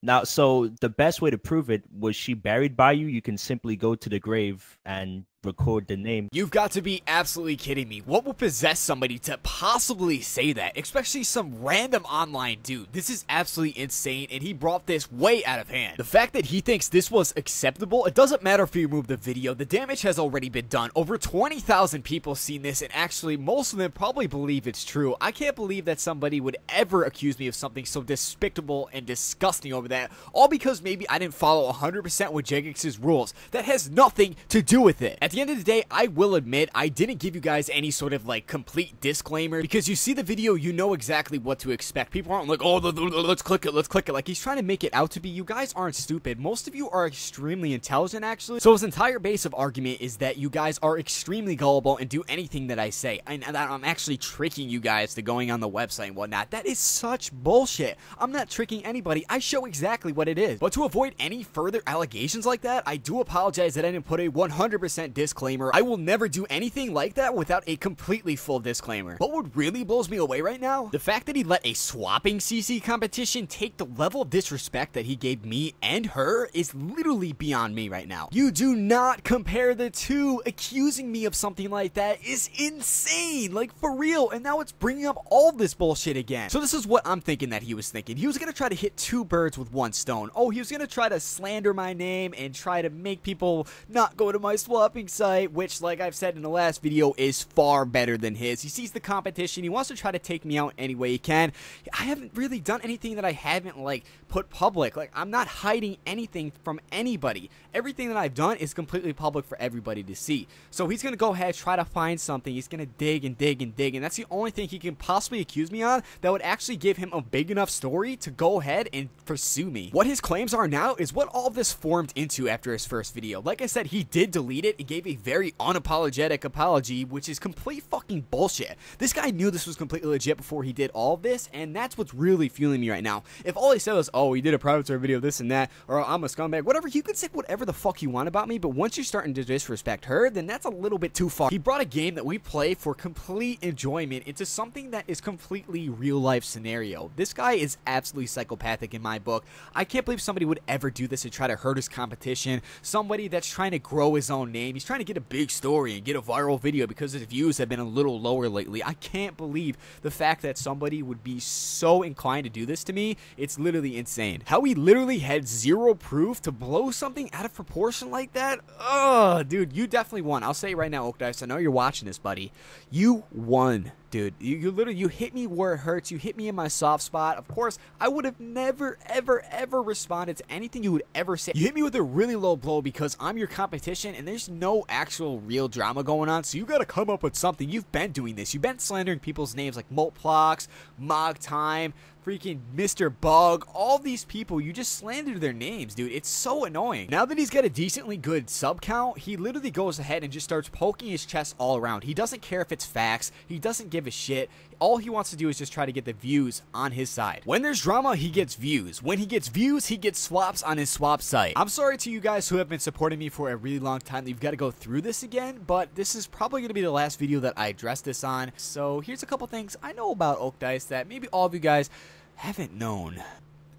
Now, so the best way to prove it, was she buried by you? You can simply go to the grave and record the name. You've got to be absolutely kidding me. What would possess somebody to possibly say that? Especially some random online dude. This is absolutely insane, and he brought this way out of hand. The fact that he thinks this was acceptable, it doesn't matter if you remove the video. The damage has already been done. Over 20,000 people seen this, and actually most of them probably believe it's true. I can't believe that somebody would ever accuse me of something so despicable and disgusting over that, all because maybe I didn't follow 100% with Jagex's rules. That has nothing to do with it. At the end of the day, I will admit I didn't give you guys any sort of like complete disclaimer, because you see the video, you know exactly what to expect. People aren't like, oh, let's click it, let's click it. Like, he's trying to make it out to be. You guys aren't stupid. Most of you are extremely intelligent, actually. So his entire base of argument is that you guys are extremely gullible and do anything that I say, and that I'm actually tricking you guys to going on the website and whatnot. That is such bullshit. I'm not tricking anybody. I show exactly what it is. But to avoid any further allegations like that, I do apologize that I didn't put a 100% disclaimer. I will never do anything like that without a completely full disclaimer. But what really blows me away right now, the fact that he let a swapping CC competition take the level of disrespect that he gave me and her is literally beyond me right now. You do not compare the two. Accusing me of something like that is insane, like for real, and now it's bringing up all this bullshit again. So this is what I'm thinking that he was thinking. He was gonna try to hit two birds with one stone. Oh, he was gonna try to slander my name and try to make people not go to my swapping site, which, like I've said in the last video, is far better than his. He sees the competition. He wants to try to take me out any way he can. I haven't really done anything that I haven't, like, put public. Like, I'm not hiding anything from anybody. Everything that I've done is completely public for everybody to see. So he's gonna go ahead, try to find something. He's gonna dig and dig and dig, and that's the only thing he can possibly accuse me on that would actually give him a big enough story to go ahead and pursue me. What his claims are now is what all of this formed into after his first video. Like I said, he did delete it and gave a very unapologetic apology, which is complete fucking bullshit. This guy knew this was completely legit before he did all of this, and that's what's really fueling me right now. If all he said was, oh, he did a private story video, this and that, or I'm a scumbag, whatever, you can say whatever the fuck you want about me, but once you're starting to disrespect her, then that's a little bit too far. He brought a game that we play for complete enjoyment into something that is completely real life scenario. This guy is absolutely psychopathic in my book. I can't believe somebody would ever do this and try to hurt his competition. Somebody that's trying to grow his own name. He's trying to get a big story and get a viral video because his views have been a little lower lately. I can't believe the fact that somebody would be so inclined to do this to me. It's literally insane. How he literally had zero proof to blow something out of proportion like that? Ugh, dude, you definitely won. I'll say it right now, Oakdice. I know you're watching this, buddy. You won. Dude, you literally, you hit me where it hurts. You hit me in my soft spot. Of course, I would have never, ever, ever responded to anything you would ever say. You hit me with a really low blow because I'm your competition and there's no actual real drama going on, so you gotta come up with something. You've been doing this. You've been slandering people's names like Moltplox, Mogtime, freaking Mr. Bug, all these people, you just slandered their names, dude. It's so annoying. Now that he's got a decently good sub count, he literally goes ahead and just starts poking his chest all around. He doesn't care if it's facts. He doesn't give a shit. All he wants to do is just try to get the views on his side. When there's drama, he gets views. When he gets views, he gets swaps on his swap site. I'm sorry to you guys who have been supporting me for a really long time that you've got to go through this again, but this is probably going to be the last video that I address this on. So here's a couple things I know about Oakdice that maybe all of you guys haven't known.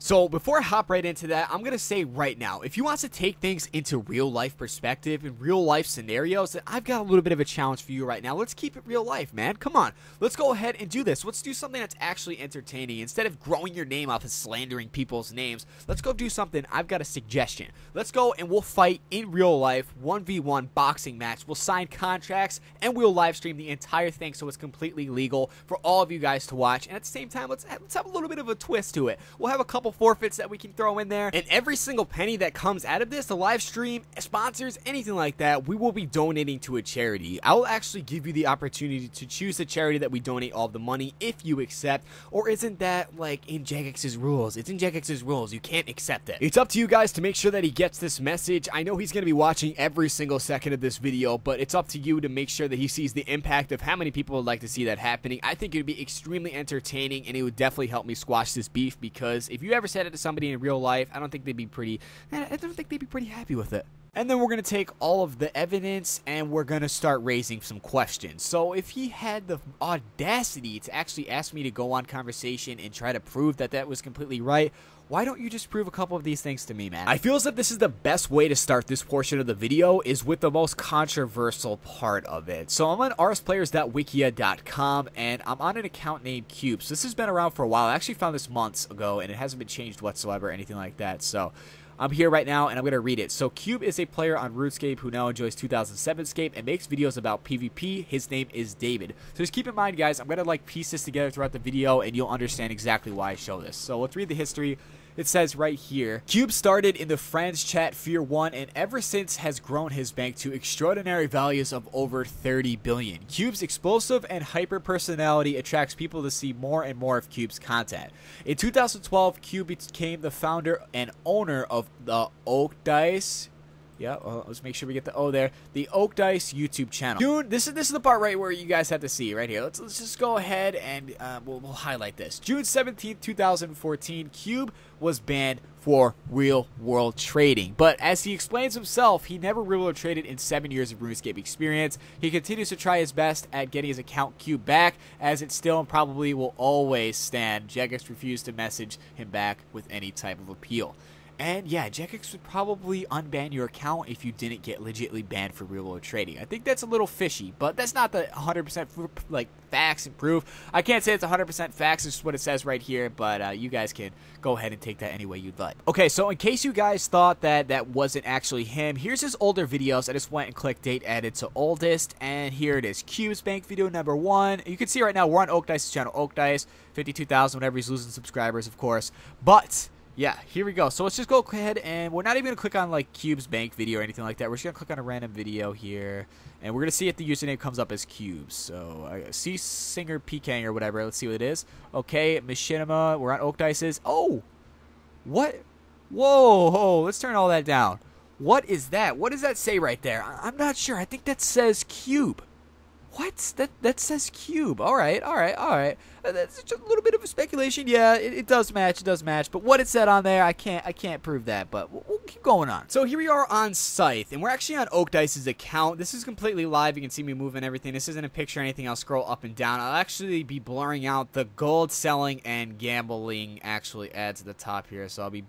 So before I hop right into that, I'm going to say right now, if you want to take things into real life perspective and real life scenarios, then I've got a little bit of a challenge for you right now. Let's keep it real life, man. Come on. Let's go ahead and do this. Let's do something that's actually entertaining. Instead of growing your name off of slandering people's names, let's go do something. I've got a suggestion. Let's go and we'll fight in real life, 1v1 boxing match. We'll sign contracts and we'll live stream the entire thing so it's completely legal for all of you guys to watch. And at the same time, let's have a little bit of a twist to it. We'll have a couple forfeits that we can throw in there, and every single penny that comes out of this, the live stream, sponsors, anything like that, we will be donating to a charity. I will actually give you the opportunity to choose the charity that we donate all of the money if you accept, or isn't that like in Jagex's rules? It's in Jagex's rules. You can't accept it. It's up to you guys to make sure that he gets this message. I know he's going to be watching every single second of this video, but it's up to you to make sure that he sees the impact of how many people would like to see that happening. I think it would be extremely entertaining, and it would definitely help me squash this beef, because if you ever said it to somebody in real life, I don't think they'd be pretty happy with it. And then we're going to take all of the evidence and we're going to start raising some questions. So if he had the audacity to actually ask me to go on conversation and try to prove that that was completely right, Why don't you just prove a couple of these things to me, man? I feel as if this is the best way to start this portion of the video is with the most controversial part of it. So I'm on rsplayers.wikia.com and I'm on an account named Cube. So this has been around for a while. I actually found this months ago and it hasn't been changed whatsoever or anything like that. So I'm here right now and I'm going to read it. So Cube is a player on Runescape who now enjoys 2007scape and makes videos about PvP. His name is David. So just keep in mind, guys, I'm going to like piece this together throughout the video and you'll understand exactly why I show this. So let's read the history. It says right here, Cube started in the friends chat Fear 1 and ever since has grown his bank to extraordinary values of over 30 billion. Cube's explosive and hyper personality attracts people to see more and more of Cube's content. In 2012, Cube became the founder and owner of the Oakdice. Yeah, well, let's make sure we get the O there. The Oakdice YouTube channel. June, this is the part right where you guys have to see right here. Let's just go ahead and we'll highlight this. June 17th, 2014, Cube was banned for real-world trading. But as he explains himself, he never real-world traded in 7 years of RuneScape experience. He continues to try his best at getting his account Cube back, as it still and probably will always stand. Jagex refused to message him back with any type of appeal. And yeah, Jagex would probably unban your account if you didn't get legitimately banned for real-world trading. I think that's a little fishy, but that's not the 100% like facts and proof. I can't say it's 100% facts. It's just what it says right here, but you guys can go ahead and take that any way you'd like. Okay, so in case you guys thought that that wasn't actually him, here's his older videos. I just went and clicked date added to oldest, and here it is. Cube's bank video number 1. You can see right now we're on Oakdice's channel. Oakdice, 52,000 whenever he's losing subscribers, of course. But yeah, here we go. So let's just go ahead and we're not even going to click on like Cube's bank video or anything like that. We're just going to click on a random video here and we're going to see if the username comes up as Cube. So C Singer Peking or whatever. Let's see what it is. Okay, Machinima. We're on Oakdice's. Oh, what? Whoa, let's turn all that down. What is that? What does that say right there? I'm not sure. I think that says Cube. What? That says Cube. All right. That's just a little bit of a speculation. Yeah, it does match. It does match. But what it said on there, I can't prove that. But we'll keep going on. So here we are on Scythe, and we're actually on Oakdice's account. This is completely live. You can see me moving everything. This isn't a picture or anything. I'll scroll up and down. I'll actually be blurring out the gold selling and gambling actually ads at the top here. So I'll be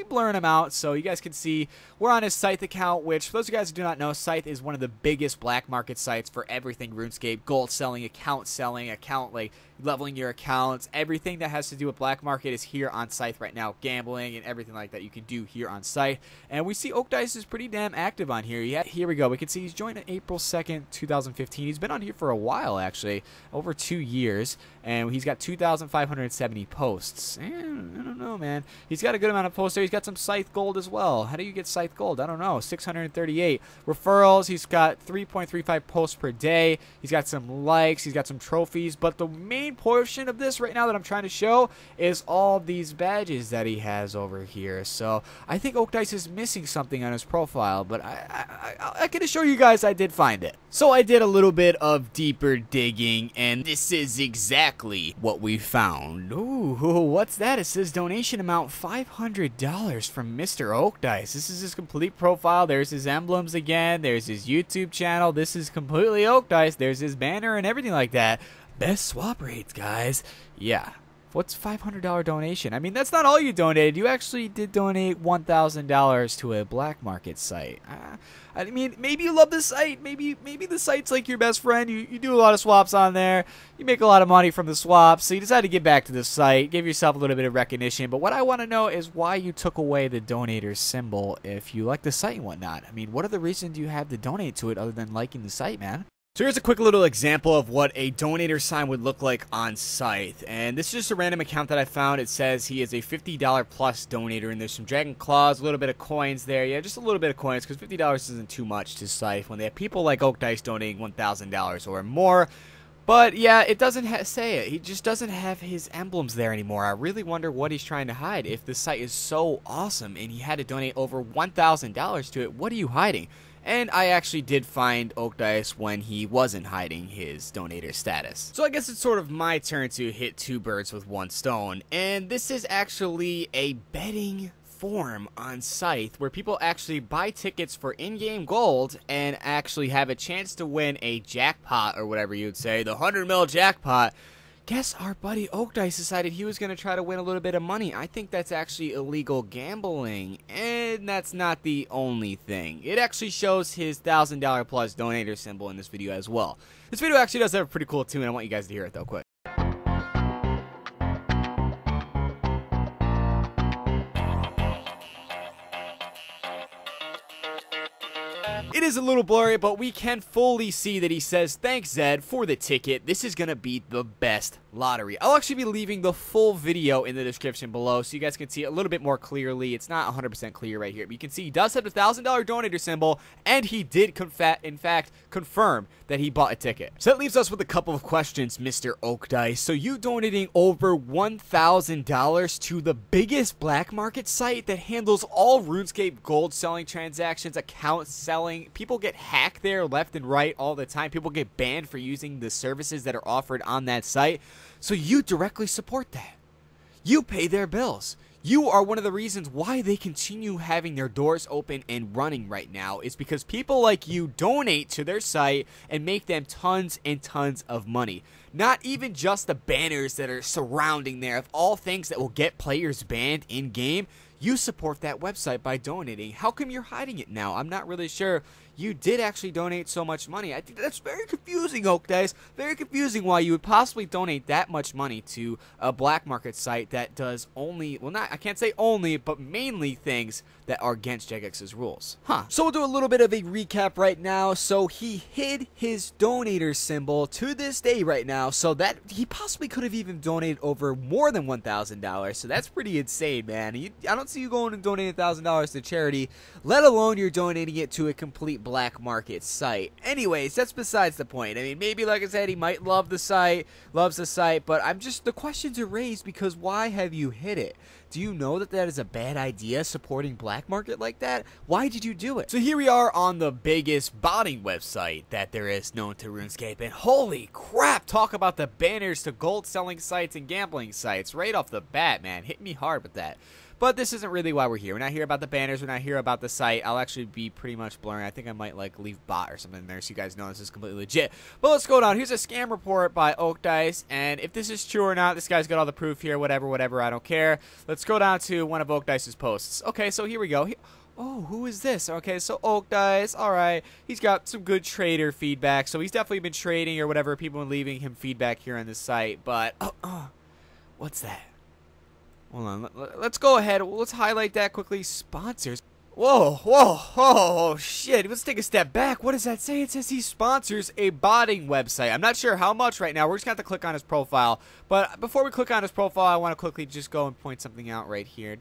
blurring them out so you guys can see we're on his Scythe account, which for those of you guys who do not know, Scythe is one of the biggest black market sites for everything RuneScape. Gold selling, account like leveling your accounts, everything that has to do with black market is here on Scythe right now. Gambling and everything like that you can do here on Scythe. And we see Oakdice is pretty damn active on here. Yeah, here we go. We can see he's joined on April 2nd, 2015. He's been on here for a while, actually, over 2 years. And he's got 2,570 posts. And I don't know, man. He's got a good amount of posts there. He's got some Scythe gold as well. How do you get Scythe gold? I don't know. 638 referrals. He's got 3.35 posts per day. He's got some likes. He's got some trophies. But the main portion of this right now that I'm trying to show is all these badges that he has over here. So I think Oakdice is missing something on his profile, but I can assure you guys I did find it. So I did a little bit of deeper digging, and this is exactly what we found. Ooh, what's that? It says donation amount $500 from Mr. Oakdice. This is his complete profile. There's his emblems again. There's his YouTube channel. This is completely Oakdice. There's his banner and everything like that. Best swap rates, guys. Yeah. What's $500 donation? I mean, that's not all you donated. You actually did donate $1,000 to a black market site. I mean, maybe you love the site. Maybe the site's like your best friend. You do a lot of swaps on there. You make a lot of money from the swaps. So you decided to get back to the site. Give yourself a little bit of recognition. But what I want to know is why you took away the donator symbol if you like the site and whatnot. I mean, what are the reasons you have to donate to it other than liking the site, man? So here's a quick little example of what a donator sign would look like on Scythe. And this is just a random account that I found. It says he is a $50 plus donator, and there's some dragon claws, a little bit of coins there. Yeah, just a little bit of coins, because $50 isn't too much to Scythe when they have people like Oakdice donating $1,000 or more. But yeah, it doesn't say it. He just doesn't have his emblems there anymore. I really wonder what he's trying to hide. If the site is so awesome and he had to donate over $1,000 to it, what are you hiding? And I actually did find Oakdice when he wasn't hiding his donator status. So I guess it's sort of my turn to hit 2 birds with 1 stone. And this is actually a betting form on Scythe where people actually buy tickets for in-game gold and actually have a chance to win a jackpot, or whatever you'd say, the 100 mil jackpot. guess our buddy Oakdice decided he was going to try to win a little bit of money. I think that's actually illegal gambling, and that's not the only thing. It actually shows his $1,000 plus donator symbol in this video as well. This video actually does have a pretty cool tune, and I want you guys to hear it though quick. It is a little blurry, but we can fully see that he says, "Thanks, Zed, for the ticket. This is going to be the best lottery." I'll actually be leaving the full video in the description below so you guys can see it a little bit more clearly. It's not 100% clear right here, but you can see he does have the $1,000 donator symbol, and he did, in fact, confirm that he bought a ticket. So that leaves us with a couple of questions, Mr. Oakdice. So you donating over $1,000 to the biggest black market site that handles all RuneScape gold selling transactions, account selling. People get hacked there left and right all the time. People get banned for using the services that are offered on that site. So you directly support that. You pay their bills. You are one of the reasons why they continue having their doors open and running right now, is because people like you donate to their site and make them tons and tons of money. Not even just the banners that are surrounding there, of all things that will get players banned in-game. You support that website by donating. How come you're hiding it now? I'm not really sure. You did actually donate so much money. I think that's very confusing, Oakdice. Very confusing why you would possibly donate that much money to a black market site that does only, well, not, I can't say only, but mainly things that are against Jegex's rules. So we'll do a little bit of a recap right now. So he hid his donator symbol to this day right now, so that he possibly could have even donated over more than $1,000. So that's pretty insane, man. I don't see you going and donating $1,000 to charity, let alone you're donating it to a complete black market site. Anyways, that's besides the point. I mean, maybe, like I said, he might love the site, loves the site, but the questions are raised because why have you hid it? Do you know that that is a bad idea, supporting black market like that? Why did you do it? So here we are on the biggest botting website that there is known to RuneScape, and holy crap, talk about the banners to gold selling sites and gambling sites right off the bat, man. Hit me hard with that. But this isn't really why we're here. We're not here about the banners. We're not here about the site. I'll actually be pretty much blurring. I think I might like leave bot or something in there so you guys know this is completely legit. But let's go down. Here's a scam report by Oakdice. And if this is true or not, this guy's got all the proof here. Whatever. I don't care. Let's go down to one of Oakdice's posts. Okay, so here we go. Oh, who is this? Okay, so Oakdice, alright, he's got some good trader feedback, so he's definitely been trading or whatever, people are leaving him feedback here on the site, but, what's that? Hold on, let's go ahead, let's highlight that quickly. Sponsors. Whoa, shit, let's take a step back. What does that say? It says he sponsors a botting website. I'm not sure how much right now. We're just going to have to click on his profile. But before we click on his profile, I want to quickly just go and point something out right here.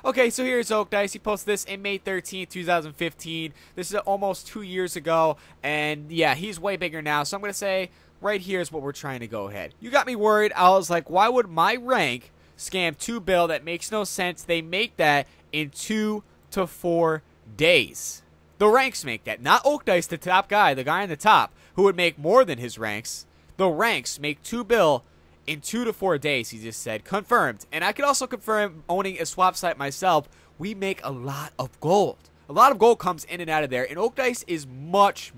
Okay, so here's Oakdice. He posted this in May 13th, 2015. This is almost 2 years ago. And yeah, he's way bigger now. So I'm going to say right here is what we're trying to go ahead. You got me worried. I was like, why would my rank scam 2 bill? That makes no sense. They make that in 2 to 4 days. The ranks make that, not Oakdice, the top guy, the guy on the top who would make more than his ranks. The ranks make 2 bill in 2 to 4 days, he just said. Confirmed. And I can also confirm, owning a swap site myself, we make a lot of gold. A lot of gold comes in and out of there, and Oakdice is much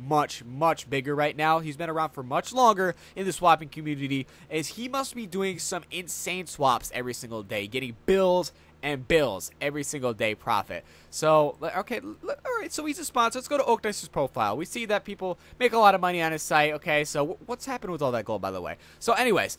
bigger right now. He's been around for much longer in the swapping community, as he must be doing some insane swaps every single day, getting bills and bills every single day profit. So, okay, alright, so he's a sponsor. Let's go to Oakdice's profile. We see that people make a lot of money on his site. Okay, so what's happened with all that gold, by the way? So anyways,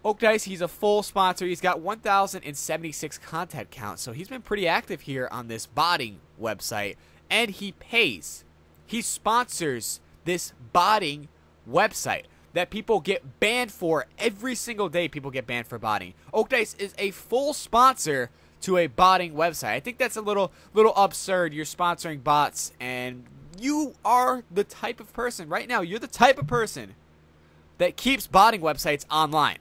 Oakdice, he's a full sponsor. He's got 1,076 content count, so he's been pretty active here on this botting website, and he pays. He sponsors this botting website that people get banned for every single day. People get banned for botting. Oakdice is a full sponsor to a botting website. I think that's a little absurd. You're sponsoring bots, and you are the type of person right now. You're the type of person that keeps botting websites online.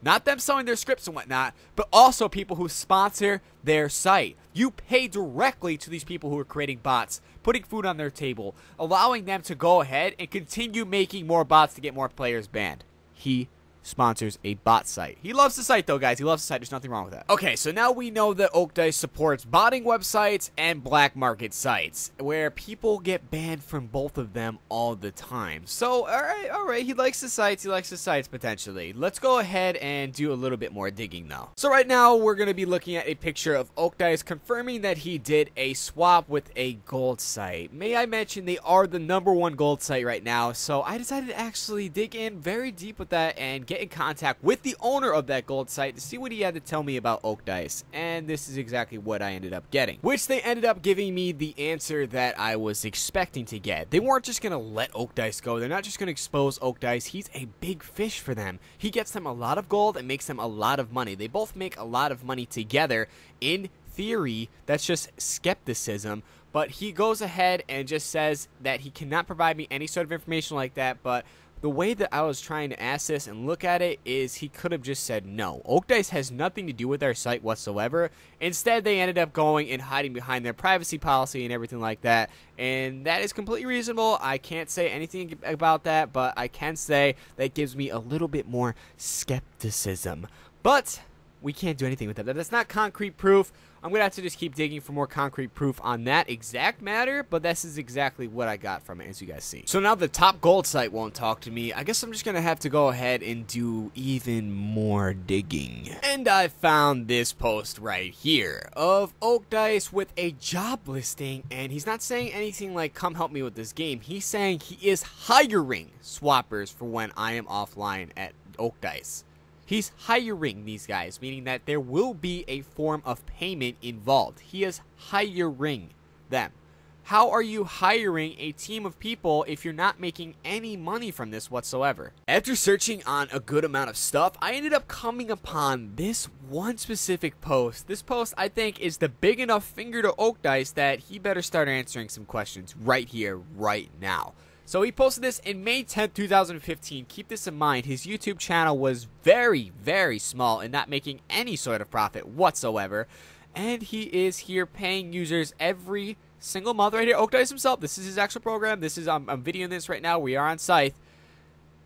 Not them selling their scripts and whatnot, but also people who sponsor their site. You pay directly to these people who are creating bots, putting food on their table, allowing them to go ahead and continue making more bots to get more players banned. He sponsors a bot site. He loves the site though, guys. He loves the site. There's nothing wrong with that. Okay, so now we know that Oakdice supports botting websites and black market sites, where people get banned from both of them all the time. So, alright, he likes the sites. He likes the sites potentially. Let's go ahead and do a little bit more digging though. So right now, we're going to be looking at a picture of Oakdice confirming that he did a swap with a gold site. May I mention they are the #1 gold site right now, so I decided to actually dig in very deep with that and get in contact with the owner of that gold site to see what he had to tell me about Oakdice, and this is exactly what I ended up getting, which they ended up giving me the answer that I was expecting to get. They weren't just gonna let Oakdice go. They're not just gonna expose Oakdice. He's a big fish for them. He gets them a lot of gold and makes them a lot of money. They both make a lot of money together. In theory, that's just skepticism, but he goes ahead and just says that he cannot provide me any sort of information like that. But the way that I was trying to ask this and look at it is he could have just said no. Oakdice has nothing to do with our site whatsoever. Instead, they ended up going and hiding behind their privacy policy and everything like that. And that is completely reasonable. I can't say anything about that, but I can say that gives me a little bit more skepticism. But we can't do anything with that. That's not concrete proof. I'm going to have to just keep digging for more concrete proof on that exact matter, but this is exactly what I got from it, as you guys see. So now the top gold site won't talk to me. I guess I'm just going to have to go ahead and do even more digging. And I found this post right here of Oakdice with a job listing, and he's not saying anything like, come help me with this game. He's saying he is hiring swappers for when I am offline at Oakdice. He's hiring these guys, meaning that there will be a form of payment involved. He is hiring them. How are you hiring a team of people if you're not making any money from this whatsoever? After searching on a good amount of stuff, I ended up coming upon this one specific post. This post, I think, is the big enough finger to Oakdice that he better start answering some questions right here, right now. So he posted this in May 10th, 2015. Keep this in mind. His YouTube channel was very, very small and not making any sort of profit whatsoever. And he is here paying users every single month right here. Oakdice himself. This is his actual program. This is I'm videoing this right now. We are on Scythe.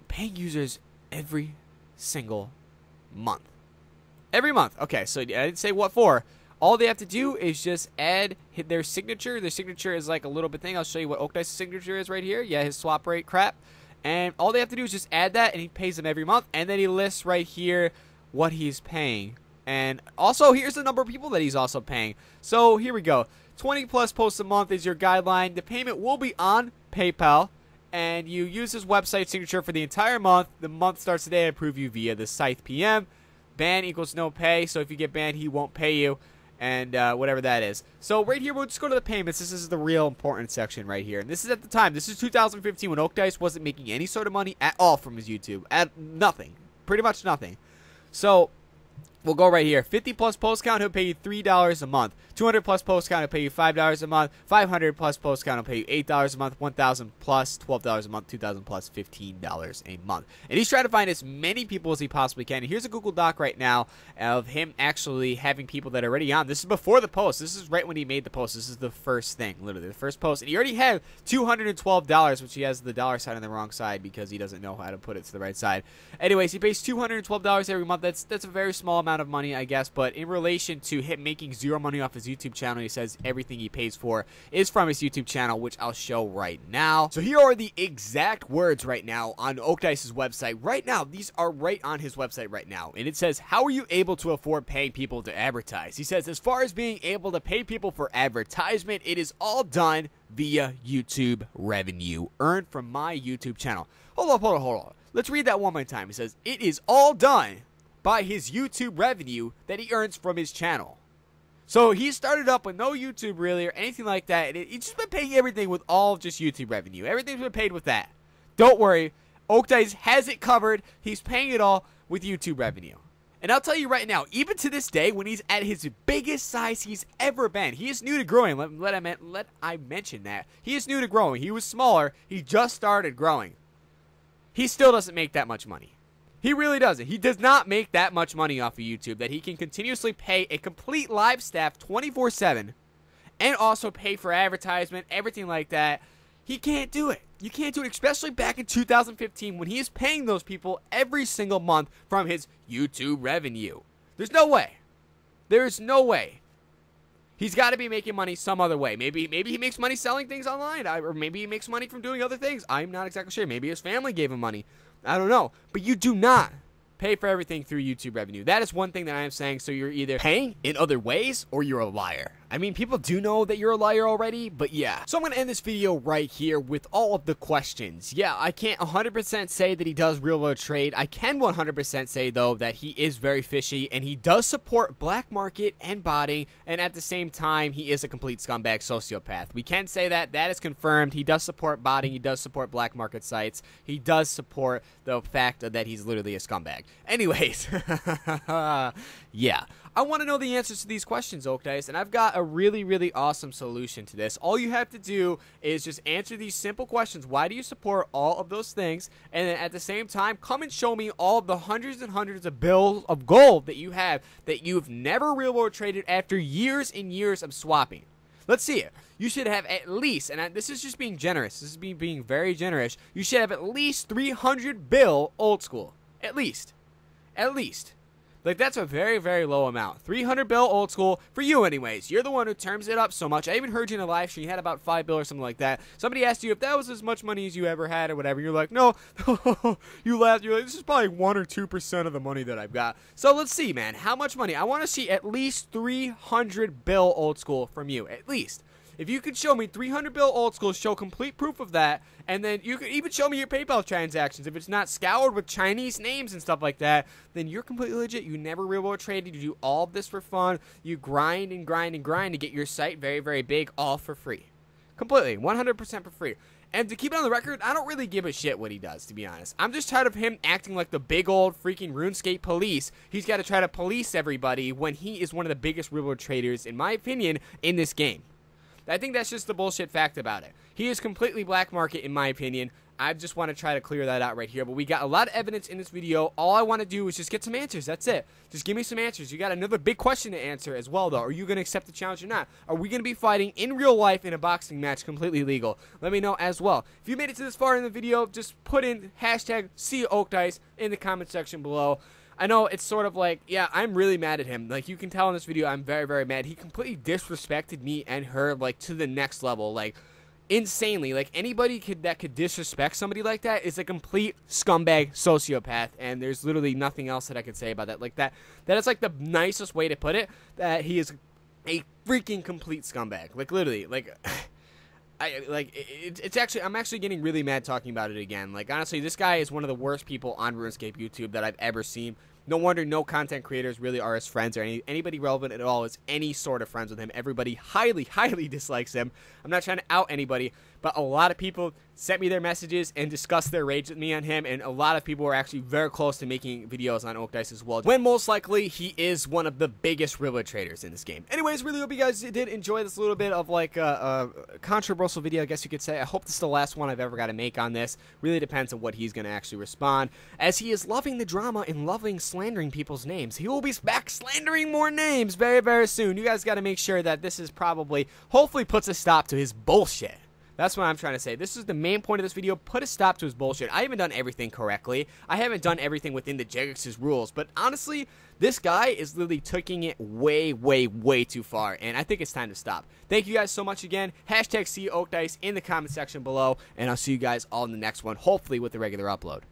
Paying users every single month. Every month. Okay, so I didn't say what for. All they have to do is just hit their signature. Their signature is like a little bit thing. I'll show you what Oakdice's signature is right here. Yeah, his swap rate crap. And all they have to do is just add that, and he pays them every month. And then he lists right here what he's paying. And also, here's the number of people that he's also paying. So here we go. 20 plus posts a month is your guideline. The payment will be on PayPal. And you use his website signature for the entire month. The month starts today. I approve you via the Scythe PM. Ban equals no pay. So if you get banned, he won't pay you. And whatever that is. So right here, we'll just go to the payments. This is the real important section right here. And this is at the time. This is 2015 when Oakdice wasn't making any sort of money at all from his YouTube. At nothing. Pretty much nothing. So we'll go right here. 50 plus post count, he'll pay you $3 a month. 200 plus post count, he'll pay you $5 a month. 500 plus post count, he'll pay you $8 a month. 1,000 plus $12 a month. 2,000 plus $15 a month. And he's trying to find as many people as he possibly can. And here's a Google Doc right now of him actually having people that are already on. This is before the post. This is right when he made the post. This is the first thing, literally the first post. And he already had $212, which he has the dollar sign on the wrong side because he doesn't know how to put it to the right side. Anyways, he pays $212 every month. That's a very small amount of money, I guess. But in relation to him making zero money off his YouTube channel, he says everything he pays for is from his YouTube channel, which I'll show right now. So here are the exact words right now on Oakdice's website. Right now, these are right on his website right now. And it says, how are you able to afford paying people to advertise? He says, as far as being able to pay people for advertisement, it is all done via YouTube revenue earned from my YouTube channel. Hold on. Let's read that one more time. He says, it is all done by his YouTube revenue that he earns from his channel. So he started up with no YouTube really or anything like that. And he's just been paying everything with all just YouTube revenue. Everything's been paid with that. Don't worry. Oakdice has it covered. He's paying it all with YouTube revenue. And I'll tell you right now, even to this day, when he's at his biggest size he's ever been, he is new to growing. Let I mention that. He is new to growing. He was smaller. He just started growing. He still doesn't make that much money. He really doesn't. He does not make that much money off of YouTube that he can continuously pay a complete live staff 24/7 and also pay for advertisement, everything like that. He can't do it. You can't do it, especially back in 2015 when he is paying those people every single month from his YouTube revenue. There's no way. There's no way. He's got to be making money some other way. Maybe he makes money selling things online, or maybe he makes money from doing other things. I'm not exactly sure. Maybe his family gave him money. I don't know. But you do not pay for everything through YouTube revenue. That is one thing that I am saying. So you're either paying in other ways or you're a liar. I mean, people do know that you're a liar already, but yeah. So I'm going to end this video right here with all of the questions. Yeah, I can't 100% say that he does real world trade. I can 100% say, though, that he is very fishy and he does support black market and botting, and at the same time, he is a complete scumbag sociopath. We can say that. That is confirmed. He does support botting. He does support black market sites. He does support the fact that he's literally a scumbag. Anyways, yeah. I want to know the answers to these questions, Oakdice, and I've got a really, really awesome solution to this. All you have to do is just answer these simple questions. Why do you support all of those things? And then at the same time, come and show me all of the hundreds and hundreds of bills of gold that you have that you've never real world traded after years and years of swapping. Let's see it. You should have at least, and this is just being generous. This is being very generous. You should have at least 300 bill old school. At least. At least. Like, that's a very, very low amount. 300 bill old school for you anyways. You're the one who terms it up so much. I even heard you in a live stream. You had about 5 bill or something like that. Somebody asked you if that was as much money as you ever had or whatever. You're like, no. You laughed. You're like, this is probably 1 or 2% of the money that I've got. So let's see, man. How much money? I want to see at least 300 bill old school from you. At least. If you could show me 300 bill old school, show complete proof of that, and then you could even show me your PayPal transactions. If it's not scoured with Chinese names and stuff like that, then you're completely legit. You never real world traded. You do all of this for fun. You grind and grind and grind to get your site very, very big, all for free. Completely, 100% for free. And to keep it on the record, I don't really give a shit what he does, to be honest. I'm just tired of him acting like the big old freaking Runescape police. He's got to try to police everybody when he is one of the biggest real world traders, in my opinion, in this game. I think that's just the bullshit fact about it. He is completely black market, in my opinion. I just want to try to clear that out right here. But we got a lot of evidence in this video. All I want to do is just get some answers. That's it. Just give me some answers. You got another big question to answer as well, though. Are you going to accept the challenge or not? Are we going to be fighting in real life in a boxing match completely legal? Let me know as well. If you made it to this far in the video, just put in hashtag #SeeOakdice in the comment section below. I know it's sort of like, yeah, I'm really mad at him. Like, you can tell in this video, I'm very, very mad. He completely disrespected me and her, like, to the next level. Like, insanely. Like, anybody that could disrespect somebody like that is a complete scumbag sociopath. And there's literally nothing else that I could say about that. Like, that is, like, the nicest way to put it. That he is a freaking complete scumbag. Like, literally. Like... I'm actually getting really mad talking about it again. Like, honestly, this guy is one of the worst people on RuneScape YouTube that I've ever seen. No wonder no content creators really are his friends, or anybody relevant at all is any sort of friends with him. Everybody highly, highly dislikes him. I'm not trying to out anybody, but a lot of people sent me their messages and discussed their rage with me on him, and a lot of people were actually very close to making videos on Oakdice as well, when most likely he is one of the biggest real world traders in this game. Anyways, really hope you guys did enjoy this little bit of like a controversial video, I guess you could say. I hope this is the last one I've ever got to make on this. Really depends on what he's going to actually respond, as he is loving the drama and loving slandering people's names. He will be back slandering more names very, very soon. You guys got to make sure that this is probably, hopefully puts a stop to his bullshit. That's what I'm trying to say. This is the main point of this video. Put a stop to his bullshit. I haven't done everything correctly. I haven't done everything within the Jegex's rules. But honestly, this guy is literally taking it way, way, way too far. And I think it's time to stop. Thank you guys so much again. Hashtag #SeeOakdice in the comment section below. And I'll see you guys all in the next one, hopefully with the regular upload.